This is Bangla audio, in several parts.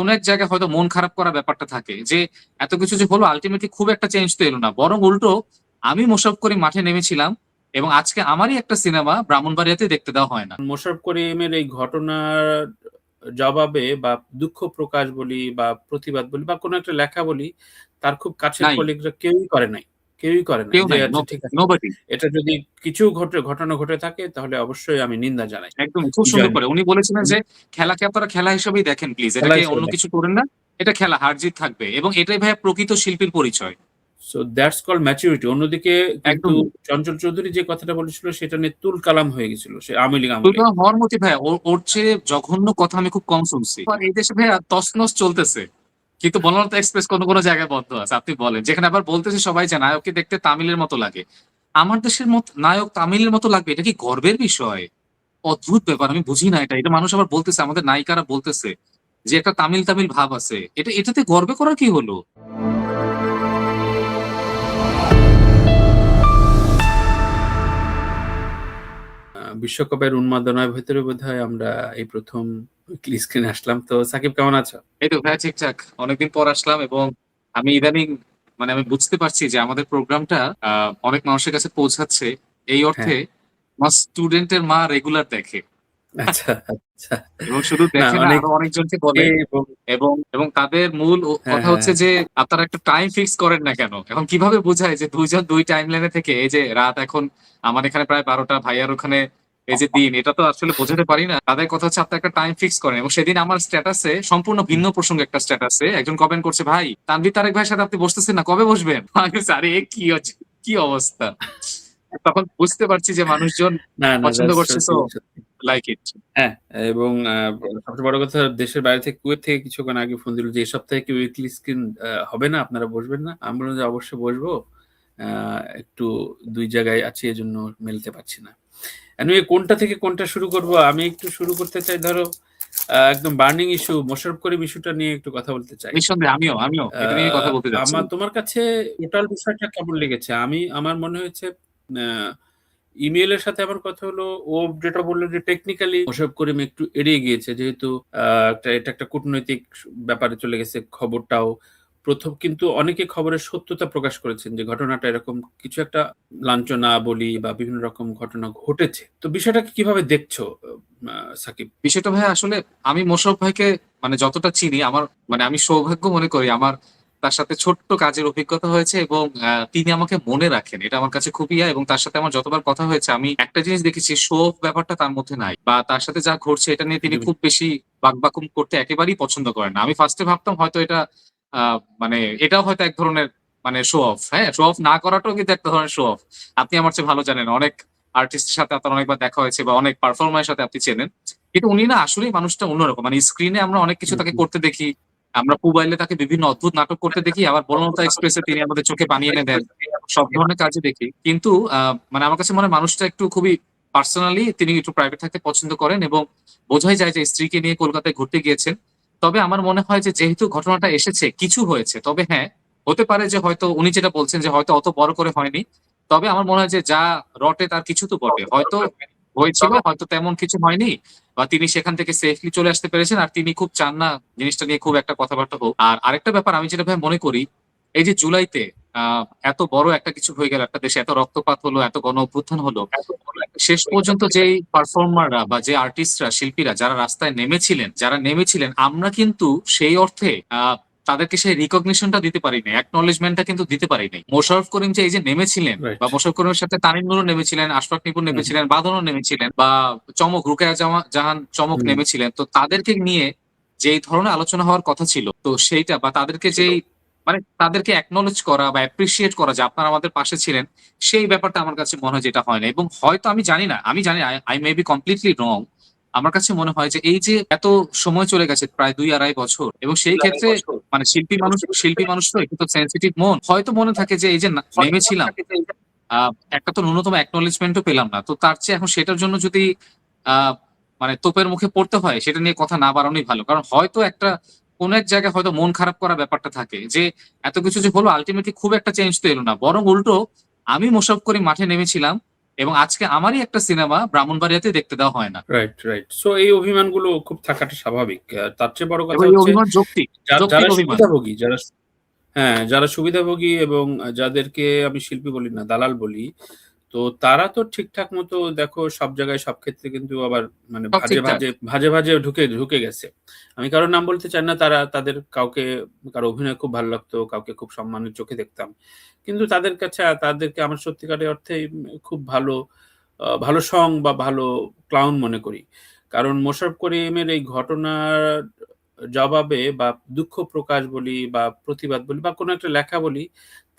কোন এক জায়গায় হয়তো মন খারাপ করা ব্যাপারটা থাকে যে এত কিছু যে হলো আলটিমেটলি খুব একটা চেঞ্জ তো এলো না, বরং উল্টো আমি মোশাররফ করিম মাঠে নেমেছিলাম এবং আজকে আমারই একটা সিনেমা ব্রাহ্মণবাড়িয়াতে দেখতে দেওয়া হয় না। মোশাররফ করিমের এই ঘটনার জবাবে বা দুঃখ প্রকাশ বলি বা প্রতিবাদ বলি বা কোনো একটা লেখা বলি, তার খুব কাছের নাই, কলিগরা কেউই করে নাই। কেউই করে নাই কেউ যে নাই, আচ্ছা ঠিক আছে, নোবডি। এটা যদি কিছু ঘটনা ঘটে থাকে তাহলে অবশ্যই আমি নিন্দা জানাই। একদম খুব সুন্দর বিজয় করে নিয়ে। উনি বলেছিলেন যে খেলাকে আপনারা খেলা হিসেবেই দেখেন প্লিজ, খেলা এটাকে হিসেবে অন্য দেখে। কিছু করেন না। এটা খেলা, হার জিত থাকবে এবং এটাই ভাইয়া প্রকৃত শিল্পীর পরিচয়। So that's called maturity. অন্যদিকে কিন্তু একদম চঞ্চল চৌধুরী যে কথাটা বলেছিল সেটা নিয়ে তুল কালাম হয়ে গেছিল সে আওয়ামী লীগ আমলে। তুলনা হওয়ার মতো ভাইয়া, ওর চেয়ে জঘন্য কথা আমি খুব কম শুনছি। আর এই দেশে ভাইয়া তছনছ চলতেছে, কিন্তু বনলতা এক্সপ্রেস কোন কোন জায়গায় বন্ধ আছে আপনি বলেন, যেখানে আবার বলতেছে সবাই যে নায়ককে দেখতে তামিলের মতো লাগে। আমার দেশের মত নায়ক তামিলের মতো লাগবে, এটা কি গর্বের বিষয়? অদ্ভুত ব্যাপার, আমি বুঝি না এটা। এটা মানুষ আবার বলতেছে, আমাদের নায়িকারা বলতেছে যে একটা তামিল তামিল ভাব আছে, এটাতে গর্বে করার কি হলো? বিশ্বকাপের উন্মাদনার ভেতরে বোধহয় আমরা এই প্রথম স্ক্রিনে আসলাম। তো সাকিব কেমন আছো? এই তো ভাইয়া ঠিকঠাক, অনেকদিন পর আসলাম এবং আমি ইদানিং আমি বুঝতে পারছি যে আমাদের প্রোগ্রামটা অনেক মানুষের কাছে পৌঁছাচ্ছে। এই হ্যাঁ। অর্থে আমার স্টুডেন্টের মা রেগুলার দেখে আচ্ছা, আচ্ছা। এবং শুধু না দেখে না, অনেক আরো অনেকজনকে বলে। এবং এবং এবং তাদের মূল হ্যাঁ, কথা হ্যাঁ, হচ্ছে যে আপনারা একটা টাইম ফিক্স করেন না কেন? এখন কিভাবে বোঝায় যে দুইজন দুই টাইম লাইনে থেকে এই যে রাত এখন আমার এখানে প্রায় ১২টা, ভাইয়ার ওখানে এই যে দিন, এটা তো আসলে বোঝাতে পারি না। তাদের কথা হচ্ছে আপনারা একটা টাইম ফিক্স করেন। এবং সেদিন আমার স্ট্যাটাসে সম্পূর্ণ ভিন্ন প্রসঙ্গে একটা স্ট্যাটাসে একজন কমেন্ট করছে, "ভাই তানভীর তারেক ভাইয়ের সাথে আপনি বসতেছেন না, কবে বসবেন?" আমি বলছি, "আরে এ কি অবস্থা?" তখন বুঝতে পারছি যে মানুষজন না, না পছন্দ দ্যাটস করছে, সো সত্যি, সত্যি। Like it. হ্যাঁ, এবং সবচেয়ে বড় কথা দেশের বাইরে থেকে কুয়েত থেকে কিছুক্ষণ আগে ফোন দিল যে, "এই সপ্তাহে কি উইকলি স্ক্রিন হবে না? আপনারা বসবেন না?" আমি বললাম যে, "অবশ্যই বসবো। আ একটু ২ জায়গায় আছি এজন্য মেলতে পারছি না।" এনিওয়ে কোনটা থেকে কোনটা শুরু করব? আমি একটু শুরু করতে চাই ধরো একদম বার্নিং ইস্যু মোশাররফ করিম ইস্যুটা নিয়ে একটু কথা বলতে চাই। নিঃসন্দেহে আমিও আ এটা নিয়ে কথা বলতে আমার যাচ্ছিলাম। তোমার কাছে টোটাল বিষয়টা কেমন লেগেছে? আমার মনে হয়েছে আ ইমেইলের সাথে আমার কথা হলো, ও যেটা বলল যে টেকনিক্যালি মোশাররফ করিম একটু এড়িয়ে গিয়েছে। যেহেতু আ এটা একটা কূটনৈতিক ব্যাপারে চলে গেছে খবরটাও। কিন্তু অনেকে খবরের সত্যতা প্রকাশ করেছেন যে ঘটনাটা এরকম কিছু একটা লাঞ্ছনা বলি বা বিভিন্ন রকম ঘটনা ঘটেছে। তো বিষয়টাকে কিভাবে দেখছো সাকিব? বিষয়টা ভাই আসলে আমি মোশাররফ ভাইকে যতটা চিনি, আমার আমি সৌভাগ্য মনে করি আমার তার সাথে ছোট্ট কাজের অভিজ্ঞতা হয়েছে এবং তিনি আমাকে মনে রাখেন। এটা আমার কাছে খুবই এবং তার সাথে আমার যতবার কথা হয়েছে আমি একটা জিনিস দেখেছি, শো অফ ব্যাপারটা তার মধ্যে নাই। বা তার সাথে যা ঘটছে এটা নিয়ে তিনি একদমই খুব বেশি বাকবাকুম করতে একেবারেই পছন্দ করেন না। আমি ফার্স্টে ভাবতাম হয়তো এটা আ মানে এটাও হয়তো এক ধরনের শো অফ। হ্যাঁ? শো অফ না করাটাও কিন্তু একটা ধরনের শো অফ। আপনি আমার চেয়ে ভালো জানেন। অনেক আর্টিস্টের সাথে আপনার অনেকবার দেখা হয়েছে বা অনেক পারফর্মার এর সাথে আপনি চেনেন। কিন্তু উনি না আসলেই মানুষটা অন্যরকম। স্ক্রিনে আমরা অনেক কিছু তাকে করতে দেখি। আমরা মোবাইলে তাকে বিভিন্ন অদ্ভুত নাটক করতে দেখি। আবার বনলতা এক্সপ্রেসে তিনি আমাদের চোখে পানি এনে দেন। সব ধরনের কাজই দেখি। কিন্তু আমার কাছে মনে হয় মানুষটা একটু খুবই পার্সোনালি তিনি একটু প্রাইভেট থাকতে পছন্দ করেন এবং বোঝাই যায় যে স্ত্রীকে নিয়ে কলকাতায় ঘুরতে গিয়েছেন। তবে আমার মনে হয় যে যেহেতু ঘটনাটা এসেছে, কিছু হয়েছে। তবে হ্যাঁ, হতে পারে যে হয়তো উনি যেটা বলছেন যে হয়তো অত বড় করে হয়নি। তবে আমার মনে হয় যে যা রটে তার কিছু তো বটে। হয়তো হয়েছিল, হয়তো তেমন কিছু হয়নি। বা তিনি সেখান থেকে সেফলি চলে আসতে পেরেছেন। আর তিনি খুব চান না জিনিসটা নিয়ে খুব একটা কথাবার্তা হোক। আর আরেকটা ব্যাপার আমি যেটা ভাই মনে করি, এই যে জুলাইতে আ এত বড় একটা কিছু হয়ে গেল, একটা দেশে এত রক্তপাত হলো, এত গণ অভ্যুত্থান হলো। শেষ পর্যন্ত যেই পারফর্মাররা বা যে আর্টিস্টরা, শিল্পীরা যারা নেমেছিলেন আমরা কিন্তু সেই অর্থে তাদেরকে সেই রিকগনিশনটা দিতে পারি নাই। অ্যাকনলেজমেন্টটা কিন্তু দিতে পারি নাই। মোশাররফ করিম যে এই যে নেমেছিলেন রাইট। বা মোশাররফ করিমের সাথে তামিম নূরও নেমেছিলেন, আশফাক নিপুণ হুম, নেমেছিলেন, বাঁধনও নেমেছিলেন বা চমক রুকেয়া জাহান চমক হুম, নেমেছিলেন। তো তাদেরকে নিয়ে যেই ধরনের আলোচনা হওয়ার কথা ছিল, তো সেইটা বা তাদেরকে যেই তাদেরকে অ্যাকনলেজ করা বা অ্যাপ্রিশিয়েট করা যে আপনারা আমাদের পাশে ছিলেন, সেই ব্যাপারটা আমার কাছে মনে হয় যে এটা হয় না। এবং হয়তো আমি জানি I may be completely wrong। আমার কাছে মনে হয় যে এই যে এত সময় চলে গেছে প্রায় ২-২.৫ বছর এবং সেই ক্ষেত্রে শিল্পী মানুষ তো একটু তো সেনসিটিভ মন। হয়তো মনে থাকে যে এই যে নেমেছিলাম, আ একটা তো ন্যূনতম acknowledgement ও পেলাম না। তো তার চেয়ে এখন সেটার জন্য যদি আ তোপের মুখে পড়তে হয়, সেটা নিয়ে কথা না বাড়ানোই ভালো। কারণ হয়তো কোন এক জায়গায় হয়তো মন খারাপ করা ব্যাপারটা থাকে যে এত কিছু যে হলো আল্টিমেটলি খুব একটা চেঞ্জ তো এলো না। বরং উল্টো আমি মোশাররফ করিম মাঠে নেমেছিলাম এবং আজকে আমারই একটা সিনেমা ব্রাহ্মণবাড়িয়াতে দেখতে দেওয়া হয় না। Right, right. সো এই অভিমানগুলো খুব থাকাটা স্বাভাবিক। তার চেয়ে বড় এবং কথা এই হচ্ছে অভিমান যৌক্তিক, যৌক্তিক যারা অভিমান। সুবিধাভোগী, যারা সুবিধাভোগী এবং যাদেরকে আমি শিল্পী বলি না, দালাল বলি। তো তারা তো ঠিকঠাক মতো দেখো সব জায়গায় সব ক্ষেত্রে কিন্তু আবার মানে সব ভাজে, ঠিকঠাক। ভাজে, ভাজে, ভাজে ঢুকে গেছে। আমি কারোর নাম বলতে চাই না, তাদের কারো অভিনয় খুব ভালো লাগতো, কাউকে খুব সম্মানের চোখে দেখতাম। কিন্তু তাদেরকে আমার সত্যিকারের অর্থেই খুব ভালো সং বা ভালো ক্লাউন মনে করি। কারণ মোশাররফ করিমের এই ঘটনার জবাবে বা দুঃখ প্রকাশ বলি বা প্রতিবাদ বলি বা কোনো একটা লেখা বলি,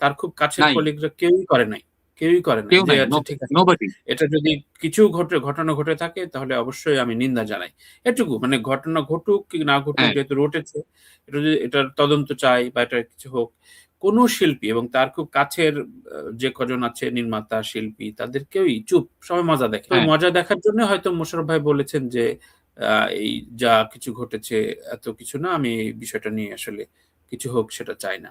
তার খুব কাছের নাই, কলিগরা কেউই করে নাই। কেউই করে নাই। কেউ যে নাই, আচ্ছা ঠিক আছে। নোবডি। এটা যদি কিছু ঘটনা ঘটে থাকে তাহলে অবশ্যই আমি নিন্দা জানাই। এটুকু মানে ঘটনা ঘটুক কি না ঘটুক হ্যাঁ, যেহেতু রটেছে, এটার তদন্ত চাই বা এটা কিছু হোক। কোন শিল্পী এবং তার খুব কাছের যে কজন আছে নির্মাতা, শিল্পী তাদের কেউই চুপ, সবাই মজা দেখে। তো হ্যাঁ। মজা দেখার জন্য হয়তো মোশাররফ ভাই বলেছেন যে এই যা কিছু ঘটেছে এত কিছু না, আমি এই বিষয়টা নিয়ে আসলে কিছু হোক সেটা চাই না।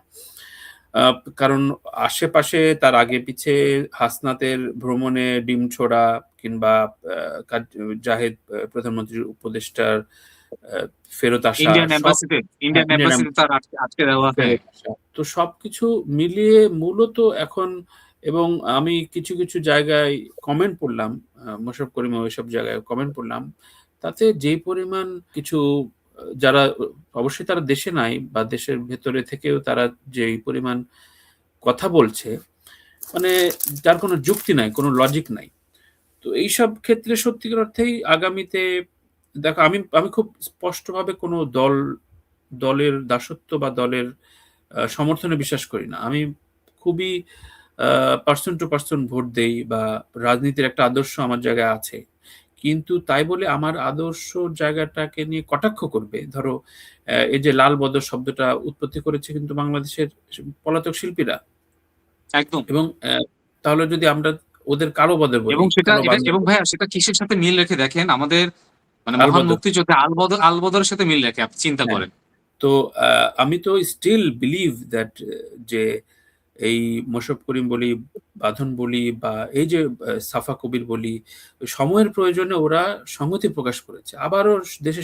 আ কারণ আশেপাশে তার আগে পিছে হাসনাতের ভ্রমণে ডিম ছোড়া কিংবা আ কাজ জাহেদ প্রধানমন্ত্রীর উপদেষ্টার আ ফেরত আসা ইন্ডিয়ান সব এম্বাসিতে, হ্যাঁ, ইন্ডিয়ান ইন্ডিয়ান এম্বাসিতে তার আটকে দেওয়া। হ্যাঁ, ফেরত আসা। তো সবকিছু মিলিয়ে মূলত এখন এবং আমি কিছু জায়গায় কমেন্ট পড়লাম, মোশাররফ করিমের ওইসব জায়গায় কমেন্ট পড়লাম। তাতে যেই পরিমাণ কিছু যারা অবশ্যই তারা দেশে নাই বা দেশের ভেতরে থেকেও তারা যেই পরিমাণ কথা বলছে, মানে যার কোনো যুক্তি নাই, কোনো লজিক নাই। তো এইসব ক্ষেত্রে সত্যিকার অর্থেই আগামীতে দেখো আমি আমি খুব স্পষ্টভাবে কোনো দলের দাসত্ব বা দলের সমর্থনে বিশ্বাস করি না। আমি খুবই পারসন টু পারসন ভোট দেই বা রাজনীতির একটা আদর্শ আমার জায়গায় আছে। কিন্তু তাই বলে আমার আদর্শ জায়গাটাকে নিয়ে কটাক্ষ করবে। ধরো এই যে লাল বদর শব্দটা উৎপত্তি করেছে কিন্তু বাংলাদেশের পলাতক শিল্পীরা। একদম। এবং তাহলে যদি আমরা ওদের কালো বদর বলি, এবং সেটা কালো এটা বান্দর এবং বলি, ভাইয়া সেটা কিসের সাথে মিল রেখে দেখেন, আমাদের মানে মহান আলবদর। মুক্তিযোদ্ধা আলবদরের সাথে মিল রেখে আপনি চিন্তা হ্যাঁ, করেন। তো আমি তো স্টিল বিলিভ দ্যাট যে এই মোশাররফ করিম বলি, বাঁধন বলি বা এই যে সাফা কবির বলি, সময়ের প্রয়োজনে ওরা সংহতি প্রকাশ করেছে। আবারও দেশে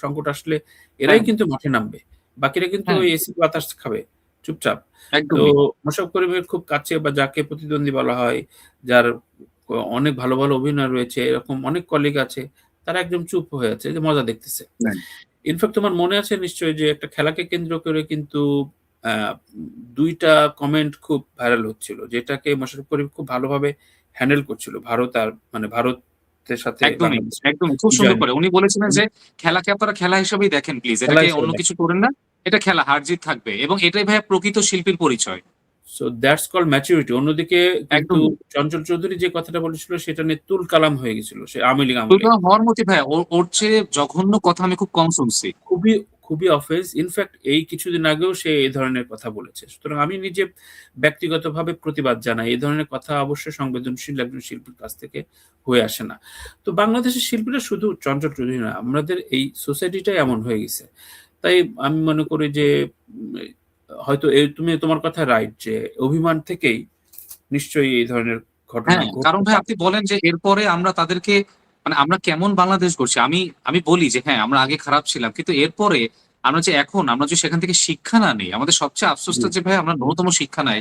সংকট আসলে এরাই হ্যাঁ, কিন্তু মাঠে নামবে। বাকিরা কিন্তু হ্যাঁ, ওই এসি বাতাস খাবে চুপচাপ। তো একদমই। মোশাররফ করিমের খুব কাছে বা যাকে প্রতিদ্বন্দ্বী বলা হয়, যার অনেক ভালো অভিনয় রয়েছে, এরকম অনেক কলিগ আছে। তারা একদম চুপ হয়ে আছে যে মজা দেখতেছে। হ্যাঁ, ইনফেক্ট তোমার মনে আছে নিশ্চয়ই যে একটা খেলাকে কেন্দ্র করে কিন্তু আ ২ টা কমেন্ট খুব ভাইরাল হচ্ছিল। যেটাকে মোশাররফ করিম খুব ভালোভাবে হ্যান্ডেল করছিল। ভারতের সাথে একদমই, বাংলাদেশের একদমই। খুব বিজয় সুন্দর করে। নিয়ে। উনি বলেছিলেন উনি যে, "খেলাকে আপনারা খেলা হিসেবেই দেখেন প্লিজ। খেলা এটাকে হিসেবে অন্য কিছু দেখেন। করেন না। এটা খেলা, হার-জিত থাকবে।" এবং এটাই ভাইয়া প্রকৃত শিল্পীর পরিচয়। So that's called maturity. অন্যদিকে কিন্তু একদমই। চঞ্চল চৌধুরী যে কথাটা বলেছিল সেটা নিয়ে তুলকালাম হয়ে গেছিল। সে আওয়ামী লীগ আমলে। সুতরাং হওয়ার মতই ভাইয়া। ওর চেয়ে জঘন্য কথা আমি খুব কম শুনছি। খুবই, খুবই অফেন্স। ইনফেক্ট এই কিছুদিন আগেও সে এই ধরনের কথা বলেছে। সুতরাং আমি নিজে ব্যক্তিগতভাবে প্রতিবাদ জানাই। এই ধরনের কথা অবশ্যই সংবেদনশীল একজন শিল্পীর কাছ থেকে হয়ে আসে না। তো বাংলাদেশের শিল্পীরা শুধু চঞ্চল চৌধুরী না, আমাদের এই সোসাইটিটাই এমন হয়ে গেছে। তাই আমি মনে করি যে উম হয়তো তুমি তোমার কথা রাইট যে অভিমান থেকেই নিশ্চয়ই এই ধরনের ঘটনা হ্যাঁ, কারণ ঘটতে ভাই পারে। আপনি বলেন যে এরপরে আমরা তাদেরকে মানে আমরা কেমন বাংলাদেশ গড়ছি। আমি বলি যে হ্যাঁ, আমরা আগে খারাপ ছিলাম। কিন্তু এরপরে আমরা যে সেখান থেকে শিক্ষা না নেই, আমাদের সবচেয়ে জি। আফসোসটা যে ভাই আমরা ন্যূনতম শিক্ষা নাই।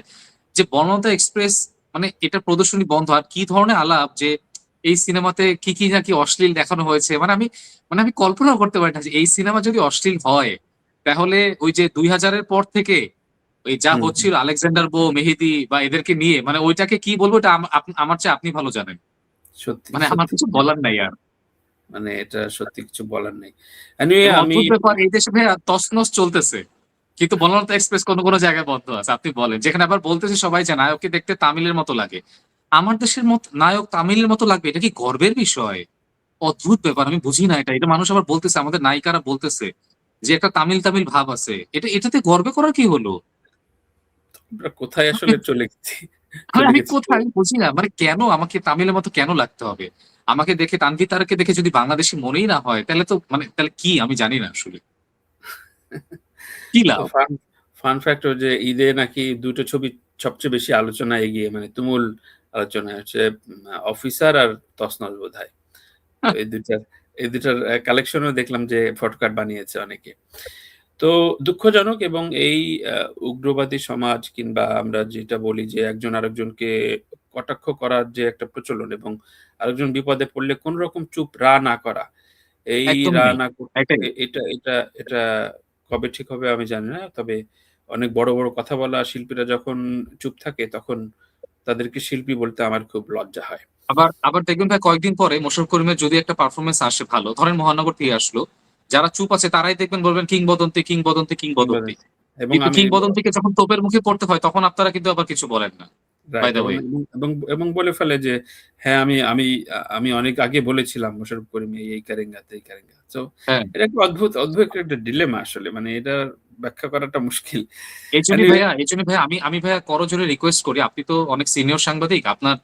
যে বনলতা এক্সপ্রেস মানে এটা প্রদর্শনী বন্ধ। আর কি ধরনের আলাপ যে এই সিনেমাতে কি নাকি অশ্লীল দেখানো হয়েছে। মানে আমি কল্পনাও করতে পারি না যে এই সিনেমা যদি অশ্লীল হয়, তাহলে ওই যে ২০০০ এর পর থেকে ওই যা হুম, হুম। হচ্ছিল আলেকজান্ডার বো, মেহেদী বা এদেরকে নিয়ে মানে ওইটাকে কি বলবো এটা আমার চেয়ে আপনি ভালো জানেন। সত্যি, মানে আমার সত্যি। কিছু বলার নাই আর। মানে এটা সত্যি কিছু বলার নেই। এনিওয়ে এবং আমি অদ্ভুত ব্যাপার এই দেশে ভাইয়া তছনছ চলতেছে। কিন্তু বনলতা এক্সপ্রেস কোন জায়গায় বন্ধ আছে। আপনি বলেন। যেখানে আবার বলতেছে সবাই যে নায়ককে দেখতে তামিলের মতো লাগে। আমার দেশের নায়ক তামিলের মতো লাগবে। এটা কি গর্বের বিষয়? অদ্ভুত ব্যাপার। আমি বুঝি না এটা। এটা মানুষ আবার বলতেছে আমাদের নায়িকারা বলতেছে যে একটা তামিল ভাব আছে। এটাতে গর্বে করার কি হলো? আমরা কোথায় আসলে চলে গেছি আমি চলে আমি গেছি তো কোথায় আমি বুঝি না। মানে কেন আমাকে তামিলের মতো কেন লাগতে হবে? আমাকে দেখে তানভীর তারেককে দেখে যদি বাংলাদেশী মনেই না হয়, তাহলে তো মানে তাহলে কি আমি জানি না আসলে। কি তো লাভ? ফান ফ্যাক্ট যে ঈদে নাকি ২ টো ছবি সবচেয়ে বেশি আলোচনায় এগিয়ে মানে তুমুল আলোচনা হচ্ছে অফিসার আর তসনস বোধহয়। তো এই দুটার কালেকশনও দেখলাম যে ফটোকার্ড বানিয়েছে অনেকে। তো দুঃখজনক, এবং এই উগ্রবাদী সমাজ কিংবা আমরা যেটা বলি যে একজন আরেকজনকে কটাক্ষ করার যে একটা প্রচলন, এবং আরেকজন বিপদে পড়লে কোন রকম চুপ না করা, এই একদমই নেই। না করতে এটাই। এটা এটা এটা কবে ঠিক হবে আমি জানি না। তবে অনেক বড়, বড় কথা বলা শিল্পীরা যখন চুপ থাকে তখন তাদেরকে শিল্পী বলতে আমার খুব লজ্জা হয়। আবার আবার দেখবেন ভাই কয়েকদিন পরে মোশাররফ করিমের যদি একটা পারফরমেন্স আসে ভালো, ধরেন মহানগর থেকে আসলো, যারা চুপ আছে তারাই দেখবেন বলবেন কিংবদন্তি, কিংবদন্তি, কিংবদন্তি। কিংবদন্তি। এবং কিন্তু আমি কিংবদন্তিকে যখন তোপের মুখে পড়তে হয় তখন আপনারা কিন্তু আবার কিছু বলেন না। বাই রাইট, দ্য এবং ওয়ে। এবং এবং এবং বলে ফেলে যে হ্যাঁ, আমি অনেক আগে বলেছিলাম মোশাররফ করিম এই কারেঙ্গা, এই কারেঙ্গা। সো হ্যাঁ। এটা একটা অদ্ভুত একটা ডিলেমা আসলে। মানে এটা ব্যাখ্যা করাটা মুশকিল। এইজন্যই এনিওয়ে, ভাইয়া, এইজন্যই ভাইয়া আমি ভাইয়া করজোরে রিকোয়েস্ট করি, আপনি তো অনেক সিনিয়র সাংবাদিক, আপনার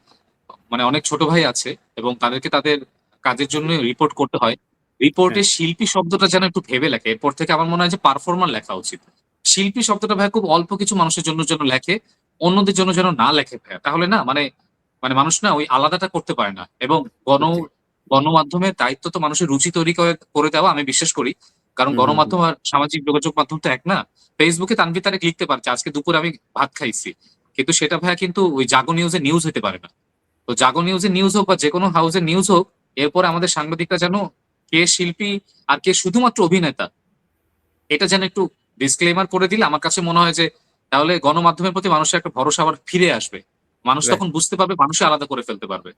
মানে অনেক ছোট ভাই আছে এবং তাদেরকে তাদের কাজের জন্য রিপোর্ট করতে হয়। রিপোর্টে হ্যাঁ, শিল্পী শব্দটা যেন একটু ভেবে লেখে। এরপর থেকে আমার মনে হয় যে পারফর্মার লেখা উচিত। শিল্পী শব্দটা ভাইয়া খুব অল্প কিছু মানুষের জন্য যেন লেখে, অন্যদের জন্য যেন না লেখে ভাইয়া। তাহলে না মানে মানে মানুষ না ওই আলাদাটা করতে পারে না। এবং সত্যি। গণমাধ্যমের দায়িত্ব তো মানুষের রুচি তৈরি করে দেওয়া, আমি বিশ্বাস করি। কারণ হুম, হুম, হুম। গণমাধ্যম আর সামাজিক যোগাযোগ মাধ্যম তো এক না। ফেসবুকে তানভীর তারেক লিখতে পারছে আজকে দুপুরে আমি ভাত খাইছি। কিন্তু সেটা ভাইয়া কিন্তু ওই জাগো নিউজে নিউজ হতে পারে না। তো জাগো নিউজের নিউজ হোক বা যেকোনো হাউসের নিউজ হোক, এরপরে আমাদের সাংবাদিকরা যেন কে শিল্পী আর কে শুধুমাত্র অভিনেতা, এটা যেন একটু ডিসক্লেমার করে দিলে আমার কাছে মনে হয় যে তাহলে গণমাধ্যমের প্রতি মানুষের একটা ভরসা আবার ফিরে আসবে। মানুষ রাইট। তখন বুঝতে পারবে, মানুষই আলাদা করে ফেলতে পারবে।